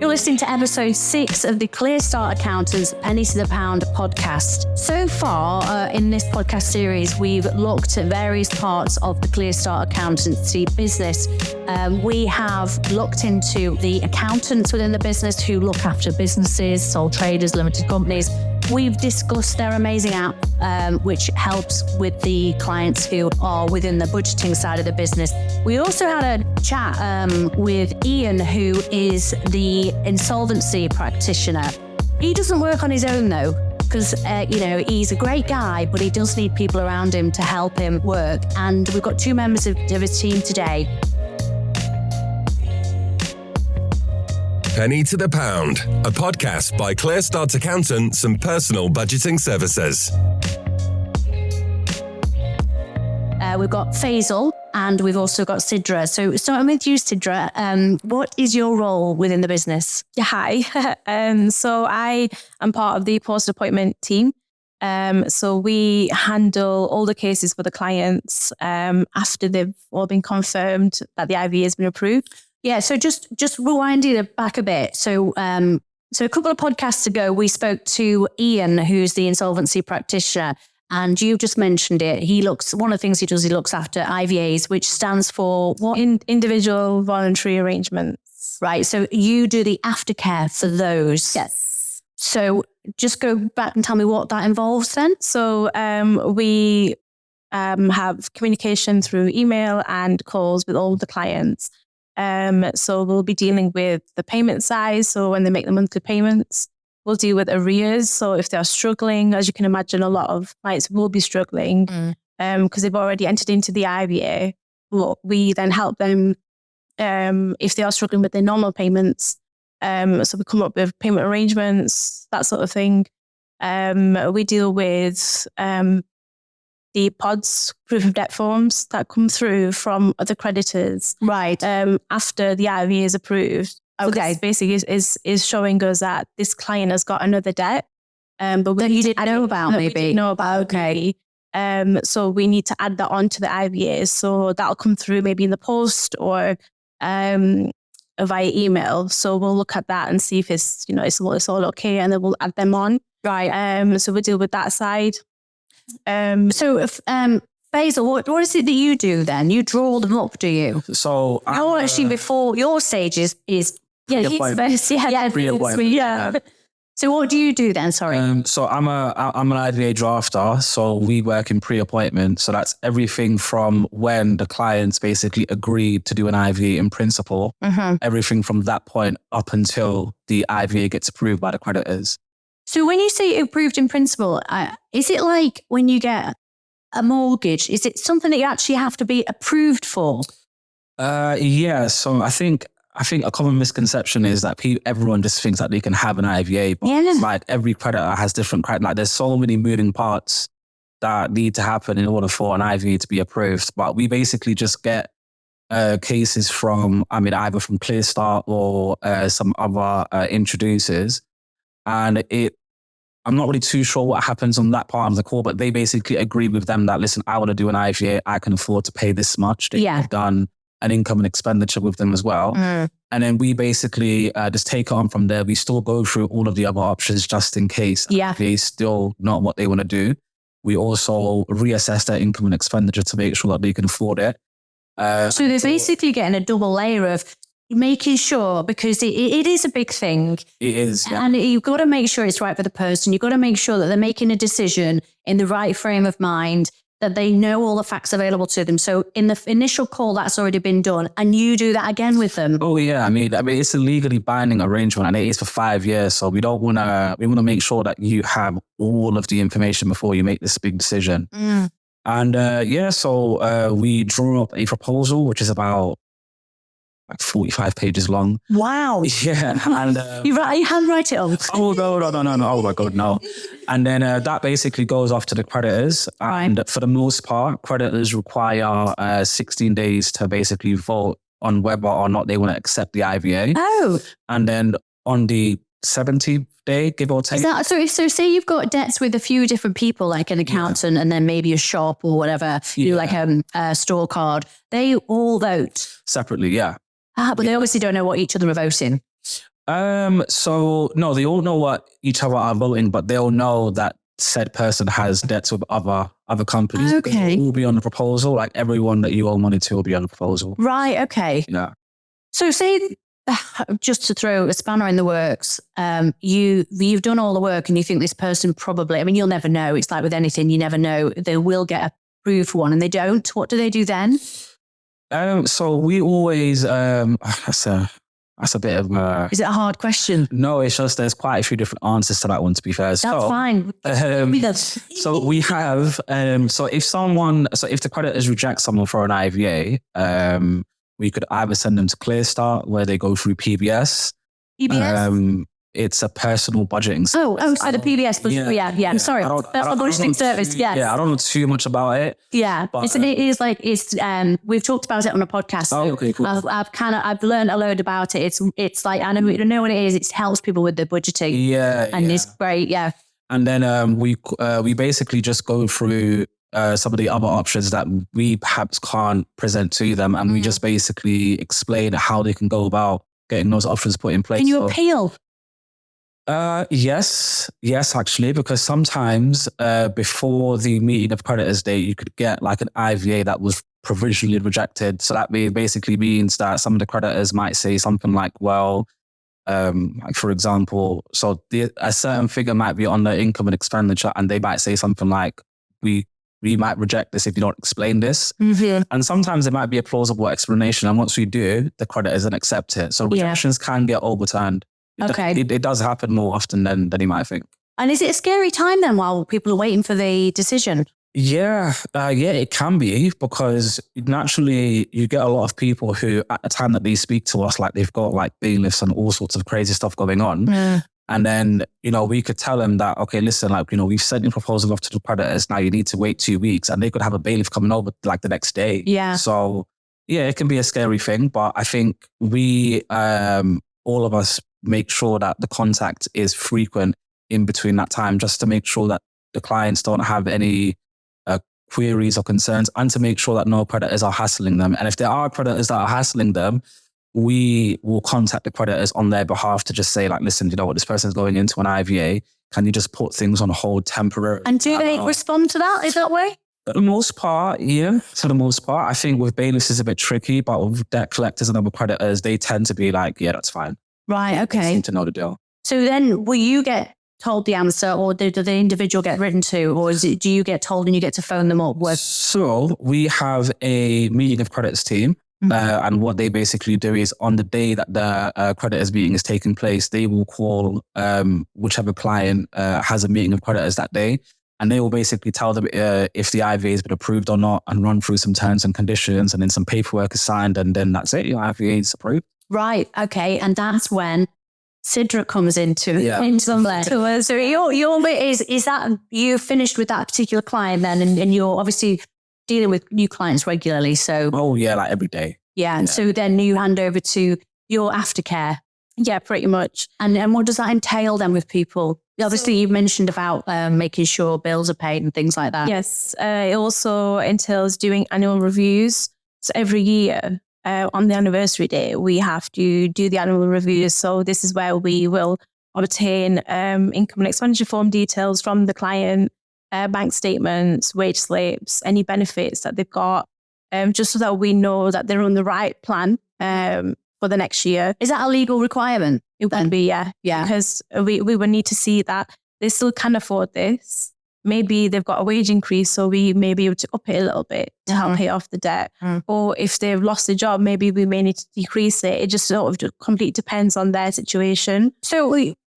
You're listening to episode 6 of the Clear Start Accountants Penny to the Pound podcast. So far in this podcast series, we've looked at various parts of the Clear Start Accountancy business. We have looked into the accountants within the business who look after businesses, sole traders, limited companies. We've discussed their amazing app, which helps with the clients who are within the budgeting side of the business. We also had a chat with Ian, who is the Insolvency Practitioner. He doesn't work on his own though, because he's a great guy, but he does need people around him to help him work. And we've got 2 members of his team today. Penny to the Pound, a podcast by Clear Start Accountants and Personal Budgeting Services. We've got Faisal and we've also got Sidra. So starting with you, Sidra, what is your role within the business? Yeah, hi. So I am part of the post-appointment team. So we handle all the cases for the clients after they've all been confirmed that the IVA has been approved. Yeah, so just rewinding it back a bit. So a couple of podcasts ago, we spoke to Ian, who's the Insolvency Practitioner, and you just mentioned it. One of the things he does, he looks after IVAs, which stands for what? Individual Voluntary Arrangements. Right, so you do the aftercare for those. Yes. So just go back and tell me what that involves then. So we have communication through email and calls with all the clients. So we'll be dealing with the payment size. So when they make the monthly payments, we'll deal with arrears. So if they're struggling, as you can imagine, a lot of clients will be struggling because they've already entered into the IVA. We then help them if they are struggling with their normal payments. So we come up with payment arrangements, that sort of thing. We deal with the PODs, proof of debt forms that come through from other creditors. Right. After the IVA is approved. Okay. So this basically is showing us that this client has got another debt. But that you didn't know about, maybe. We didn't know about. Okay. So we need to add that onto the IVA. So that'll come through maybe in the post or via email. So we'll look at that and see if it's all okay, and then we'll add them on. Right. So we'll deal with that side. Faisal, what is it that you do then? You draw them up, do you? So you're actually before your stage is he's first, yeah. So what do you do then? Sorry. So I'm an IVA drafter. So we work in pre-appointment. So that's everything from when the clients basically agreed to do an IVA in principle, everything from that point up until the IVA gets approved by the creditors. So when you say approved in principle, is it like when you get a mortgage? Is it something that you actually have to be approved for? Yeah. So I think a common misconception is that everyone just thinks that they can have an IVA, but like every creditor has different credit. Like there's so many moving parts that need to happen in order for an IVA to be approved. But we basically just get cases from, either from Clear Start or some other introducers, and I'm not really too sure what happens on that part of the call, but they basically agree with them that, listen, I want to do an IVA. I can afford to pay this much. They've done an income and expenditure with them as well. And then we basically just take it on from there. We still go through all of the other options just in case they still not what they want to do. We also reassess their income and expenditure to make sure that they can afford it. So they're basically getting a double layer of making sure, because it is a big thing. It is. Yeah. And you've got to make sure it's right for the person. You've got to make sure that they're making a decision in the right frame of mind, that they know all the facts available to them. So in the initial call, that's already been done. And you do that again with them. Oh, yeah. I mean, it's a legally binding arrangement and it is for 5 years. So we want to make sure that you have all of the information before you make this big decision. And so we draw up a proposal, which is about like 45 pages long. Wow. Yeah. And you handwrite it on. Oh, no. Oh my God, no. And then that basically goes off to the creditors. And for the most part, creditors require 16 days to basically vote on whether or not they want to accept the IVA. Oh. And then on the 70th day, give or take. Is that, so say you've got debts with a few different people, like an accountant and then maybe a shop or whatever, you like a store card. They all vote separately, yeah. But they obviously don't know what each other are voting. So no, they all know what each other are voting, but they'll know that said person has debts with other companies. Okay. It will be on the proposal. Like everyone that you owe money to will be on the proposal. Right. Okay. Yeah. So say, just to throw a spanner in the works, you've done all the work and you think this person probably, I mean, you'll never know. It's like with anything, you never know. They will get approved for one and they don't. What do they do then? So we always, that's a bit of Is it a hard question? No, it's just there's quite a few different answers to that one, to be fair. That's fine. So we have, so if the creditors reject someone for an IVA, we could either send them to ClearStart where they go through PBS. PBS? It's a personal budgeting service. So the PBS. Yeah. Sorry. Personal budgeting service. Yes. Yeah, I don't know too much about it. Yeah. But we've talked about it on a podcast. Oh, okay, cool. I've learned a load about it. It's like, I know what it is. It helps people with their budgeting. Yeah. And it's great. Yeah. And then we basically just go through some of the other options that we perhaps can't present to them. And we just basically explain how they can go about getting those options put in place. Can you appeal? Yes, actually, because sometimes before the meeting of creditors date, you could get like an IVA that was provisionally rejected. So that basically means that some of the creditors might say something like, well, like for example, a certain figure might be on the income and expenditure, and they might say something like, we might reject this if you don't explain this. Mm-hmm. And sometimes it might be a plausible explanation. And once we do, the creditors then accept it. So rejections can get overturned. Okay. It does happen more often than you might think. And is it a scary time then while people are waiting for the decision? Yeah, it can be, because naturally you get a lot of people who at the time that they speak to us, like they've got like bailiffs and all sorts of crazy stuff going on. Yeah. And then, we could tell them that, okay, listen, we've sent your proposal off to the creditors. Now you need to wait 2 weeks, and they could have a bailiff coming over like the next day. Yeah. So yeah, it can be a scary thing, but I think we, all of us, make sure that the contact is frequent in between that time, just to make sure that the clients don't have any queries or concerns, and to make sure that no creditors are hassling them. And if there are creditors that are hassling them, we will contact the creditors on their behalf to just say, like, listen, you know what, this person's going into an IVA. Can you just put things on hold temporarily? And do they respond to that? Is that way? For the most part, yeah. For the most part, I think with bailiffs it's a bit tricky, but with debt collectors and other creditors, they tend to be like, yeah, that's fine. Right, okay. They seem to know the deal. So then will you get told the answer, or do the individual get written to, or do you get told and you get to phone them up? So we have a meeting of creditors team. And what they basically do is on the day that the creditors meeting is taking place, they will call whichever client has a meeting of creditors that day. And they will basically tell them if the IVA has been approved or not, and run through some terms and conditions, and then some paperwork is signed, and then that's it. Your IVA is approved. Right. Okay. And that's when Sidra comes into play. So your bit is that you finished with that particular client then, and you're obviously dealing with new clients regularly. So like every day. Yeah. So then you hand over to your aftercare. Yeah, pretty much. And what does that entail then with people? Obviously, you mentioned about making sure bills are paid and things like that. Yes. It also entails doing annual reviews. So every year on the anniversary day, we have to do the annual reviews. So this is where we will obtain income and expenditure form details from the client, bank statements, wage slips, any benefits that they've got, just so that we know that they're on the right plan for the next year. Is that a legal requirement? It would be, yeah. Because we would need to see that they still can afford this. Maybe they've got a wage increase, so we may be able to up it a little bit to help pay off the debt. Or if they've lost their job, maybe we may need to decrease it. It just sort of completely depends on their situation. So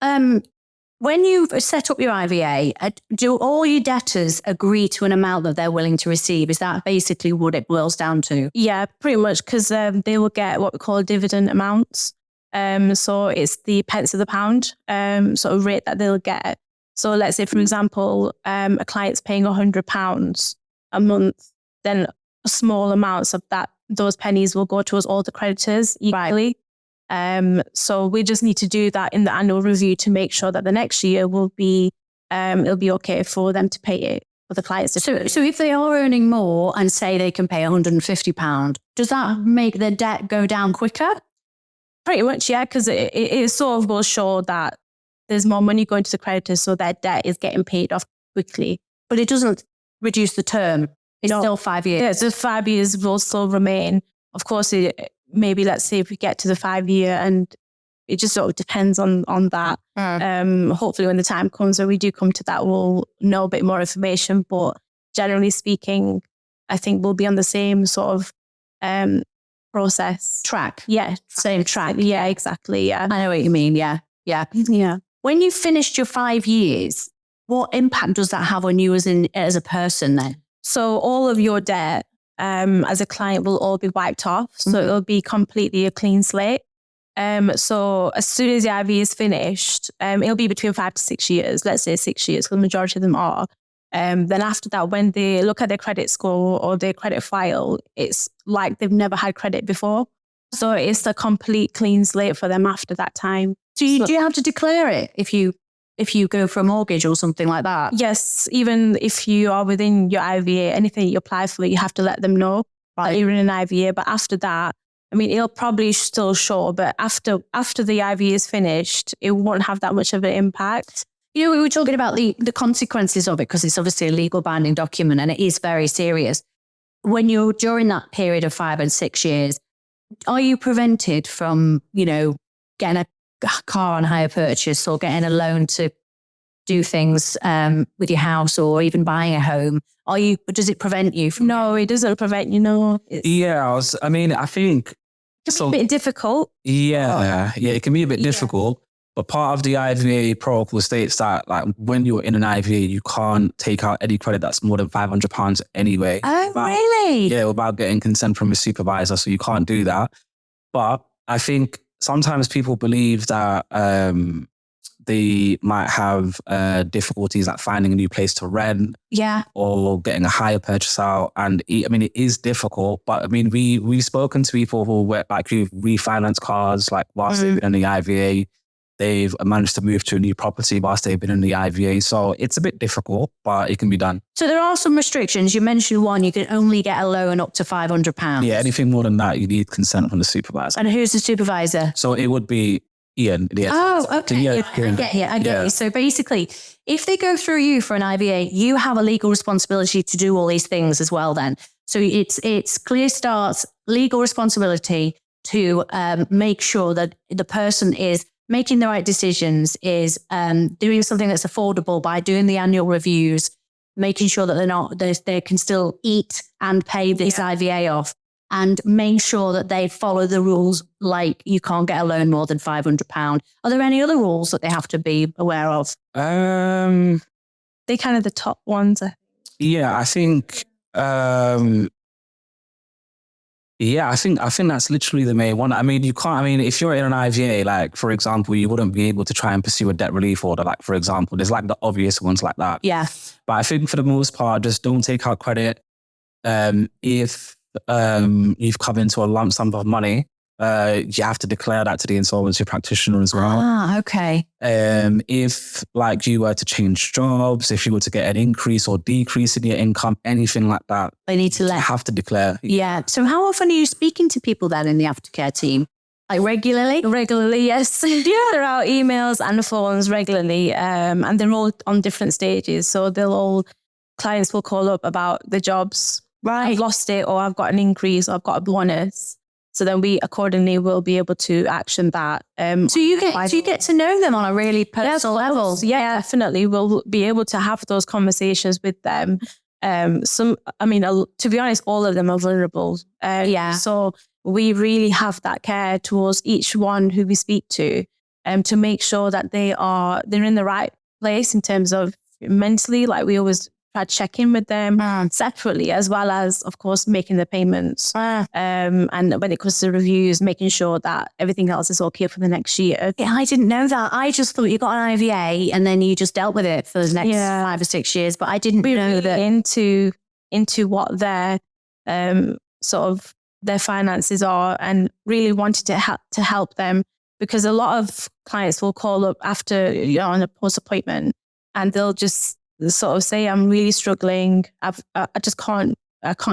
when you set up your IVA, do all your debtors agree to an amount that they're willing to receive? Is that basically what it boils down to? Yeah, pretty much, because they will get what we call dividend amounts. So it's the pence of the pound sort of rate that they'll get. So let's say, for example, a client's paying £100 a month, then small amounts of those pennies will go towards all the creditors equally. Right. So we just need to do that in the annual review to make sure that the next year will be, it'll be okay for them to pay it for the clients. So if they are earning more and say they can pay £150, does that make their debt go down quicker? Pretty much, yeah, because it sort of will show that there's more money going to the creditors, so their debt is getting paid off quickly. But it doesn't reduce the term. It's still 5 years. Yeah, so 5 years will still remain. Of course, maybe let's say if we get to the 5 year, and it just sort of depends on that. Hopefully when the time comes where we do come to that, we'll know a bit more information. But generally speaking, I think we'll be on the same sort of process. Track. Yeah. Same track. Yeah, exactly. Yeah. I know what you mean. Yeah. Yeah. Yeah. When you finished your 5 years, what impact does that have on you as a person then? So all of your debt as a client will all be wiped off. So it'll be completely a clean slate. So as soon as the IVA is finished, it'll be between 5 to 6 years. Let's say 6 years, because the majority of them are. Then after that, when they look at their credit score or their credit file, it's like they've never had credit before. So it's a complete clean slate for them after that time. Do you have to declare it if you go for a mortgage or something like that? Yes, even if you are within your IVA, anything you apply for, you have to let them know that you're in an IVA. But after that, I mean, it'll probably still show, but after the IVA is finished, it won't have that much of an impact. You know, we were talking about the consequences of it, because it's obviously a legal binding document and it is very serious. When you're during that period of 5 and 6 years, are you prevented from, getting a car on hire purchase or getting a loan to do things with your house or even buying a home? Does it prevent you from? No, it doesn't prevent you. No. I think it can be a bit difficult. Yeah, it can be a bit difficult. But part of the IVA protocol states that, like, when you're in an IVA, you can't take out any credit that's more than £500 anyway. Oh, really? Yeah, without getting consent from a supervisor. So you can't do that. But I think sometimes people believe that they might have difficulties like finding a new place to rent, or getting a hire purchase out. And it is difficult. But we've spoken to people who've refinanced cars like whilst they've been in the IVA. They've managed to move to a new property whilst they've been in the IVA. So it's a bit difficult, but it can be done. So there are some restrictions. You mentioned one, you can only get a loan up to £500. Yeah, anything more than that, you need consent from the supervisor. And who's the supervisor? So it would be Ian. Oh, okay. I get you. So basically, if they go through you for an IVA, you have a legal responsibility to do all these things as well then. So it's Clear Start's legal responsibility to make sure that the person is making the right decisions, is doing something that's affordable by doing the annual reviews, making sure that they can still eat and pay this IVA off, and make sure that they follow the rules, like you can't get a loan more than £500. Are there any other rules that they have to be aware of? They're kind of the top ones. Yeah, I think. I think that's literally the main one. You can't. If you're in an IVA, like for example, you wouldn't be able to try and pursue a debt relief order. Like for example, there's like the obvious ones like that. Yeah. But I think for the most part, just don't take out credit. If you've come into a lump sum of money, you have to declare that to the insolvency practitioner as well. Ah, okay. If like you were to change jobs, if you were to get an increase or decrease in your income, anything like that, they need to you have to declare. Yeah. So how often are you speaking to people then in the aftercare team? Like regularly? Regularly, yes. There are emails and phones regularly, and they're all on different stages. So clients will call up about the jobs. Right. I've lost it, or I've got an increase, or I've got a bonus. So then we accordingly will be able to action that. So you get to know them on a really personal level. Yeah, definitely. We'll be able to have those conversations with them. To be honest, all of them are vulnerable. So we really have that care towards each one who we speak to make sure that they're in the right place in terms of mentally. Like we always try to check in with them separately, as well as, of course, making the payments. And when it comes to reviews, making sure that everything else is okay for the next year. Yeah, I didn't know that. I just thought you got an IVA and then you just dealt with it for the next 5 or 6 years. But I didn't know that. Into what their sort of their finances are, and really wanted to help them, because a lot of clients will call up after on a post appointment, and they'll just sort of say, I'm really struggling. I just can't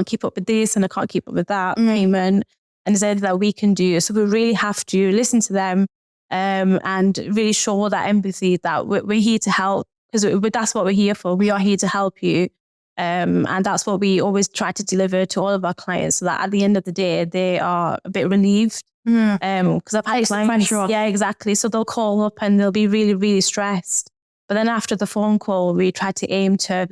keep up with this, and I can't keep up with that payment. and is there anything that we can do? So we really have to listen to them and really show that empathy that we're here to help, because that's what we're here for. We are here to help you. And that's what we always try to deliver to all of our clients, so that at the end of the day, they are a bit relieved. Because I've had clients, yeah, exactly. So they'll call up and they'll be really, really stressed. But then after the phone call, we try to aim to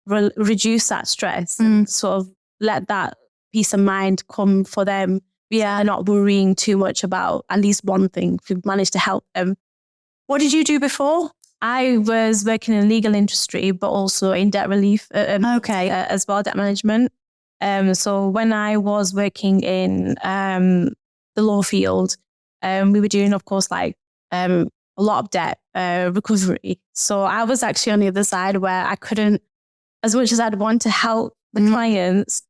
reduce that stress and sort of let that peace of mind come for them. Yeah, not worrying too much about at least one thing. If we've managed to help them. What did you do before? I was working in the legal industry, but also in debt relief as well, debt management. So when I was working in the law field, we were doing, of course, like a lot of debt recovery. So I was actually on the other side where I couldn't, as much as I'd want to help the clients,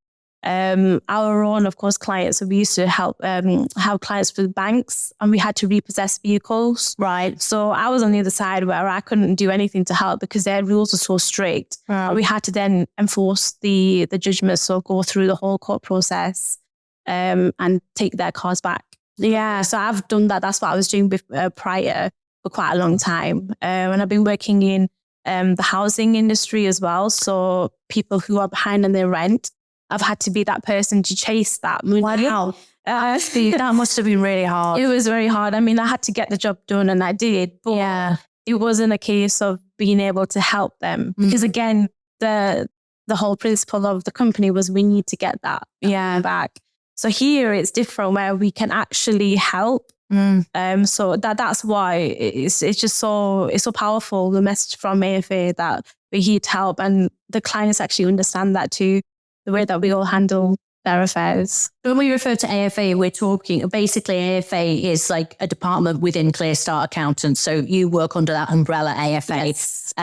our own, of course, clients. So we used to help have clients with banks, and we had to repossess vehicles. Right. So I was on the other side where I couldn't do anything to help because their rules were so strict. Right. We had to then enforce the judgment, so go through the whole court process and take their cars back. Yeah, so I've done that. That's what I was doing prior for quite a long time. And I've been working in the housing industry as well. So people who are behind on their rent, I've had to be that person to chase that money. Wow. That must have been really hard. It was very hard. I mean, I had to get the job done, and I did. But it wasn't a case of being able to help them. Because again, the whole principle of the company was we need to get that back. So here it's different, where we can actually help. So that's why it's just so powerful, the message from AFA that we're here to help, and the clients actually understand that too, the way that we all handle their affairs. When we refer to AFA, we're talking, basically AFA is like a department within ClearStart Accountants. So you work under that umbrella, AFA. Yes.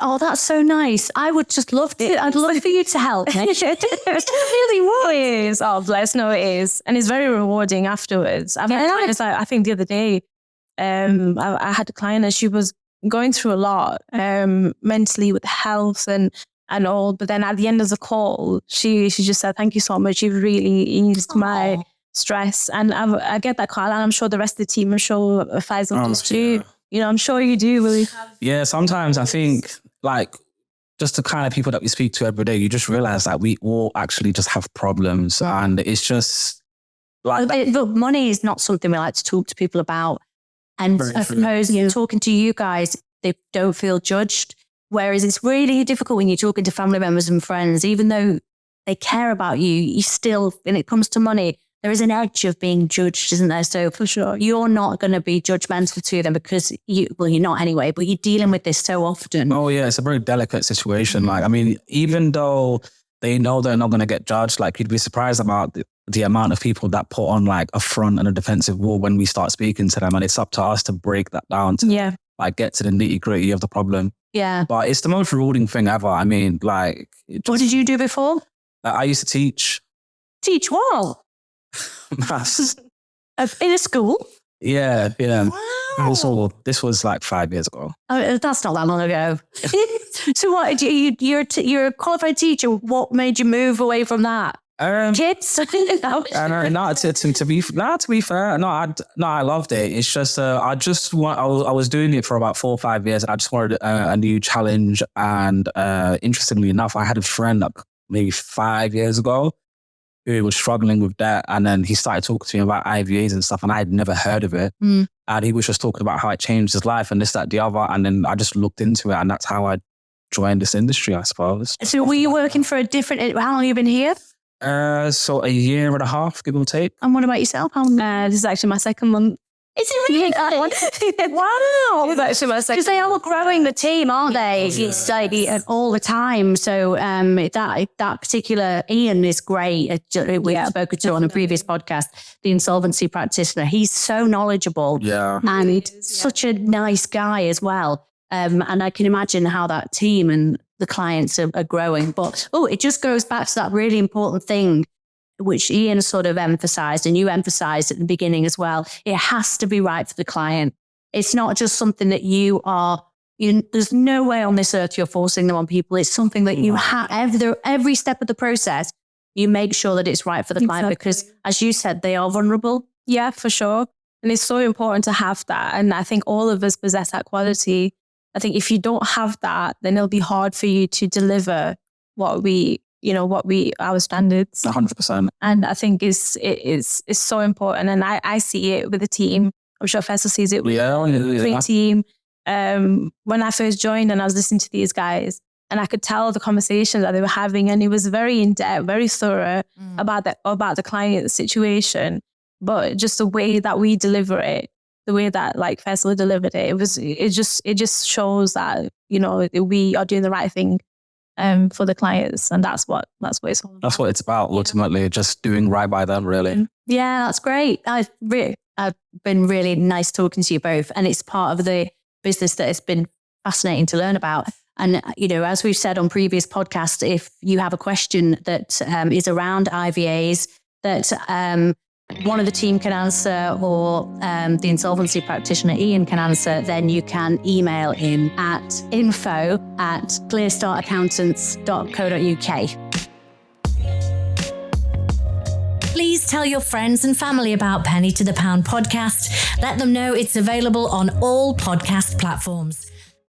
Oh, that's so nice. I would just love to, I'd love for you to help me. It really was. Oh, bless. No, it is. And it's very rewarding afterwards. I think the other day, I had a client and she was going through a lot mentally with health and all. But then at the end of the call, she just said, "Thank you so much. You've really eased my stress." And I get that call, and I'm sure the rest of the team, I'm sure Faisal does too. You know, I'm sure you do, Willie. Yeah, sometimes I think, like, just the kind of people that we speak to every day, you just realize that we all actually just have problems. And it's just like... But money is not something we like to talk to people about. And I suppose talking to you guys, they don't feel judged. Whereas it's really difficult when you're talking to family members and friends, even though they care about you, you still, when it comes to money, there is an edge of being judged, isn't there? So for sure, you're not going to be judgmental to them because you're not anyway, but you're dealing with this so often. Oh yeah, it's a very delicate situation. Like, I mean, even though they know they're not going to get judged, like you'd be surprised about the amount of people that put on like a front and a defensive wall when we start speaking to them. And it's up to us to break that down to like get to the nitty gritty of the problem. Yeah. But it's the most rewarding thing ever. I mean, like... What did you do before? I used to teach. Teach what? Maths. In a school? Yeah. Wow. Also, this was like 5 years ago. Oh, that's not that long ago. So what, you're a qualified teacher. What made you move away from that? Kids? To be fair, I loved it. It's just, I was doing it for about 4 or 5 years, and I just wanted a new challenge. And interestingly enough, I had a friend like maybe 5 years ago who was struggling with that. And then he started talking to me about IVAs and stuff, and I had never heard of it. And he was just talking about how it changed his life and this, that, the other. And then I just looked into it, and that's how I joined this industry, I suppose. So were you working for how long have you been here? So a year and a half, give or take. And what about yourself? This is actually my second month. Is it really? Wow. It's actually my second. Because they are growing the team, aren't they? Yeah. It's like all the time. So that particular Ian is great. We've spoken to on a previous podcast, the Insolvency Practitioner. He's so knowledgeable. Yeah. And such a nice guy as well. And I can imagine how that team and the clients are growing. But it just goes back to that really important thing, which Ian sort of emphasized and you emphasized at the beginning as well. It has to be right for the client. It's not just something that there's no way on this earth you're forcing them on people. It's something that you have every step of the process. you make sure that it's right for the client because, as you said, they are vulnerable. Yeah, for sure. And it's so important to have that. And I think all of us possess that quality. I think if you don't have that, then it'll be hard for you to deliver our standards. 100%. And I think it's so important. And I see it with the team. I'm sure Faisal sees it with the team. When I first joined and I was listening to these guys, and I could tell the conversations that they were having, and it was very in-depth, very thorough about the client's situation. But just the way that we deliver it, the way that like Faisal delivered it, it just shows that, we are doing the right thing for the clients. And that's what it's all about. That's what it's about, ultimately, just doing right by them, really. Yeah, that's great. I've been really nice talking to you both. And it's part of the business that has been fascinating to learn about. And, as we've said on previous podcasts, if you have a question that is around IVAs that one of the team can answer or the insolvency practitioner, Ian, can answer, then you can email him at info@clearstartaccountants.co.uk. Please tell your friends and family about Penny to the Pound podcast. Let them know it's available on all podcast platforms.